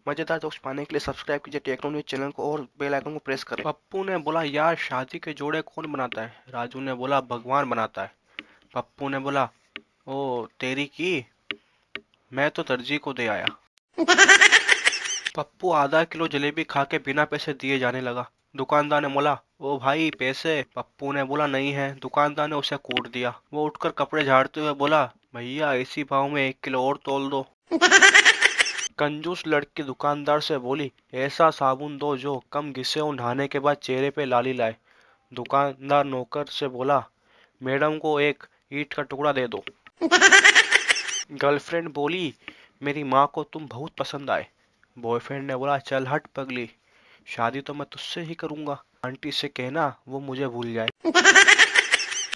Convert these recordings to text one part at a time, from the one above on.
मजेदार जोक्स पाने के लिए सब्सक्राइब कीजिए टेक्नो न्यूज चैनल को और बेल आइकन को प्रेस करें। पप्पू ने बोला, यार शादी के जोड़े कौन बनाता है? राजू ने बोला, भगवान बनाता है। पप्पू ने बोला, ओ तेरी की, मैं तो दर्जी को दे आया। पप्पू आधा किलो जलेबी खा के बिना पैसे दिए जाने लगा। दुकानदार ने बोला, ओ भाई पैसे? पप्पू ने बोला, नहीं है। दुकानदार ने उसे कूट दिया। वो उठकर कपड़े झाड़ते हुए बोला, भैया इसी भाव में 1 किलो और तोल दो। कंजूस लड़की दुकानदार से बोली, ऐसा साबुन दो जो कम घिसे और नहाने के बाद चेहरे पे लाली लाए। दुकानदार नौकर से बोला, मैडम को एक ईंट का टुकड़ा दे दो। गर्लफ्रेंड बोली, मेरी माँ को तुम बहुत पसंद आए। बॉयफ्रेंड ने बोला, चल हट पगली, शादी तो मैं तुझसे ही करूंगा। आंटी से कहना वो मुझे भूल जाए।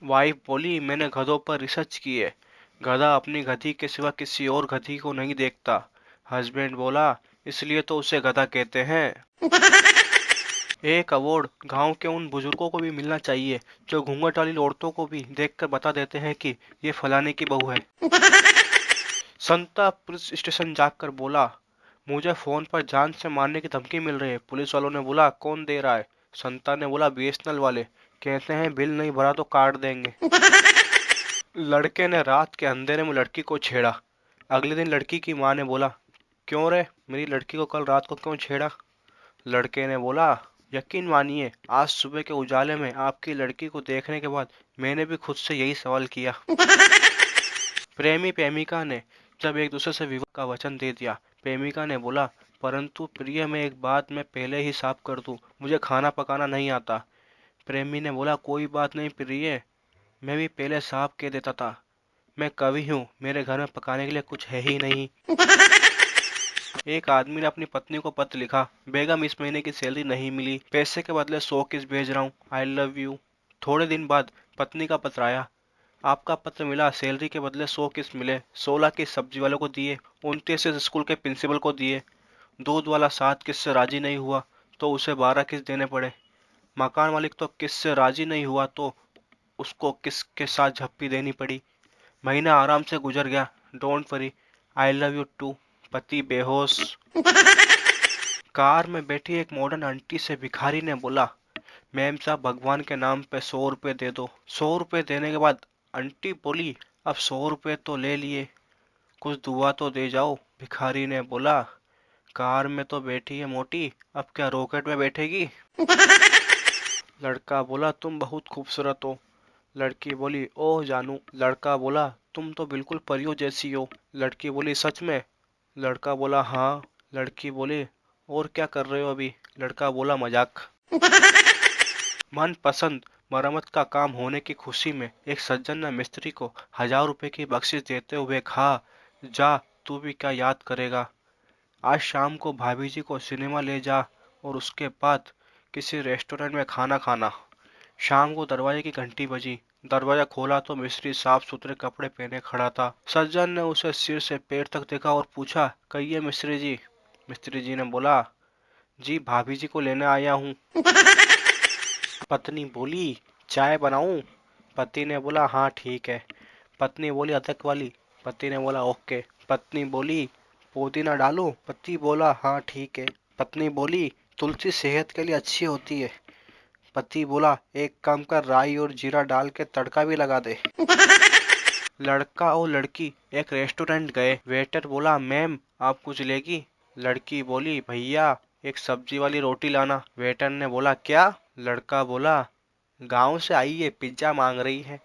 वाइफ बोली, मैंने गधों पर रिसर्च की है, गधा अपनी गधी के सिवा किसी और गधी को नहीं देखता। हस्बैंड बोला, इसलिए तो उसे गधा कहते हैं। एक अवार्ड गांव के उन बुजुर्गों को भी मिलना चाहिए जो घूंघट वाली औरतों को भी देखकर बता देते हैं कि ये फलाने की बहू है। संता पुलिस स्टेशन जाकर बोला, मुझे फोन पर जान से मारने की धमकी मिल रही है। पुलिस वालों ने बोला, कौन दे रहा है? संता ने बोला, बीएसएनएल वाले, कहते हैं बिल नहीं भरा तो काट देंगे। लड़के ने रात के अंधेरे में लड़की को छेड़ा। अगले दिन लड़की की माँ ने बोला, क्यों रे, मेरी लड़की को कल रात को क्यों छेड़ा? लड़के ने बोला, यकीन मानिए आज सुबह के उजाले में आपकी लड़की को देखने के बाद मैंने भी खुद से यही सवाल किया। प्रेमी प्रेमिका ने जब एक दूसरे से विवाह का वचन दे दिया, प्रेमिका ने बोला, परंतु प्रिय मैं एक बात मैं पहले ही साफ कर दूं, मुझे खाना पकाना नहीं आता। प्रेमी ने बोला, कोई बात नहीं प्रिय, मैं भी पहले साफ कह देता था, मैं कवि हूँ, मेरे घर में पकाने के लिए कुछ है ही नहीं। एक आदमी ने अपनी पत्नी को पत्र लिखा, बेगम इस महीने की सैलरी नहीं मिली, पैसे के बदले 100 किस भेज रहा हूँ, आई लव यू। थोड़े दिन बाद पत्नी का पत्र आया, आपका पत्र मिला, सैलरी के बदले 100 किस मिले। 16 किस सब्जी वालों को दिए, 29 किस स्कूल के प्रिंसिपल को दिए। दूध वाला 7 किस से राजी नहीं हुआ तो उसे 12 किस देने पड़े। मकान मालिक तो किस से राजी नहीं हुआ तो उसको किस के साथ झप्पी देनी पड़ी। महीना आराम से गुजर गया। Don't worry, I love you too. पति बेहोश। कार में बैठी एक मॉडर्न आंटी से भिखारी ने बोला, मैम साहब भगवान के नाम पे 100 रुपए दे दो। 100 रुपए देने के बाद आंटी बोली, अब 100 रुपए तो ले लिए, कुछ दुआ तो दे जाओ। भिखारी ने बोला, कार में तो बैठी है मोटी, अब क्या रॉकेट में बैठेगी? लड़का बोला, तुम बहुत खूबसूरत हो। लड़की बोली, ओह जानू। लड़का बोला, तुम तो बिल्कुल परियों जैसी हो। लड़की बोली, सच में? लड़का बोला, हाँ। लड़की बोली, और क्या कर रहे हो अभी? लड़का बोला, मजाक। मनपसंद मरम्मत का काम होने की खुशी में एक सज्जन ने मिस्त्री को 1000 रुपए की बख्शिश देते हुए कहा, जा तू भी क्या याद करेगा, आज शाम को भाभी जी को सिनेमा ले जा और उसके बाद किसी रेस्टोरेंट में खाना खाना। शाम को दरवाजे की घंटी बजी। दरवाजा खोला तो मिस्त्री साफ सुथरे कपड़े पहने खड़ा था। सज्जन ने उसे सिर से पैर तक देखा और पूछा, कहिए मिस्त्री जी। मिस्त्री जी ने बोला, जी भाभी जी को लेने आया हूँ। पत्नी बोली, चाय बनाऊं? पति ने बोला, हाँ ठीक है। पत्नी बोली, अदरक वाली? पति ने बोला, ओके। पत्नी बोली, पुदीना डालूं? पति बोला, हाँ ठीक है। पत्नी बोली, तुलसी सेहत के लिए अच्छी होती है। पति बोला, एक काम कर, राई और जीरा डाल के तड़का भी लगा दे। लड़का और लड़की एक रेस्टोरेंट गए। वेटर बोला, मैम आप कुछ लेगी? लड़की बोली, भैया एक सब्जी वाली रोटी लाना। वेटर ने बोला, क्या? लड़का बोला, गांव से आई है, पिज्जा मांग रही है।